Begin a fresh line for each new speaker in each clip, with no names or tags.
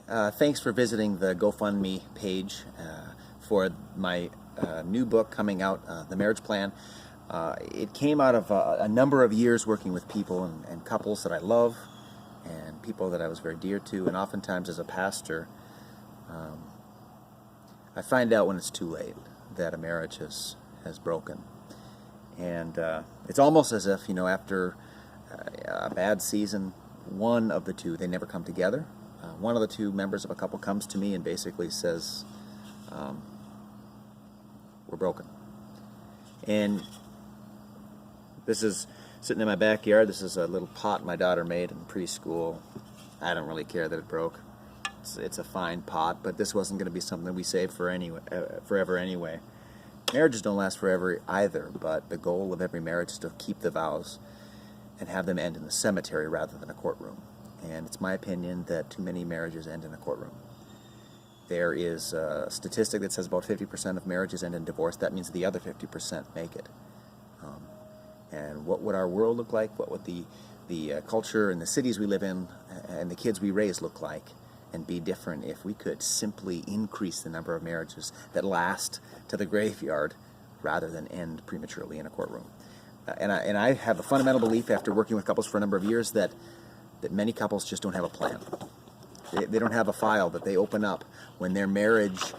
Thanks for visiting the GoFundMe page for my new book coming out, The Marriage Plan. It came out of a number of years working with people and couples that I love and people that I was very dear to, and oftentimes as a pastor, I find out when it's too late that a marriage has broken. And it's almost as if, after a bad season, one of the two, they never come together. One of the two members of a couple comes to me and basically says, we're broken. And this is sitting in my backyard. This is a little pot my daughter made in preschool. I don't really care that it broke. It's a fine pot, but this wasn't going to be something that we saved for forever anyway. Marriages don't last forever either, but the goal of every marriage is to keep the vows and have them end in the cemetery rather than a courtroom. And it's my opinion that too many marriages end in a courtroom. There is a statistic that says about 50% of marriages end in divorce. That means the other 50% make it. And what would our world look like? What would the culture and the cities we live in and the kids we raise look like and be different if we could simply increase the number of marriages that last to the graveyard rather than end prematurely in a courtroom? And I have a fundamental belief, after working with couples for a number of years, that many couples just don't have a plan. They don't have a file that they open up when their marriage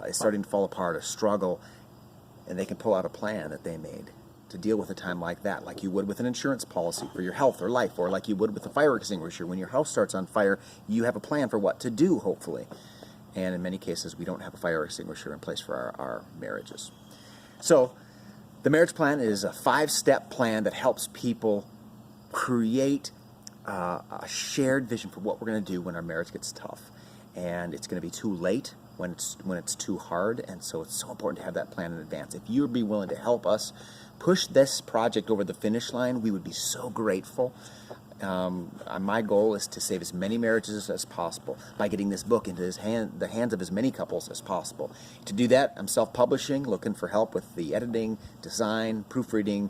is starting to fall apart or struggle, and they can pull out a plan that they made to deal with a time like that, like you would with an insurance policy for your health or life, or like you would with a fire extinguisher. When your house starts on fire, you have a plan for what to do, hopefully. And in many cases, we don't have a fire extinguisher in place for our marriages. So the marriage plan is a 5-step plan that helps people create a shared vision for what we're going to do when our marriage gets tough. And it's going to be too late when it's too hard, and so it's so important to have that plan in advance. If you'd be willing to help us push this project over the finish line, we would be so grateful. My goal is to save as many marriages as possible by getting this book into the hands of as many couples as possible. To do that, I'm self-publishing, looking for help with the editing, design, proofreading,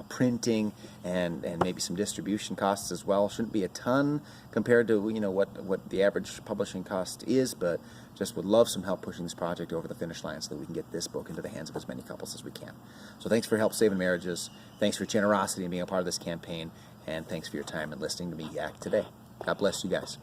printing, and maybe some distribution costs as well. Shouldn't be a ton compared to what the average publishing cost is, but just would love some help pushing this project over the finish line so that we can get this book into the hands of as many couples as we can. So thanks for help saving marriages. Thanks for your generosity in being a part of this campaign, and thanks for your time and listening to me yak today. God bless you guys.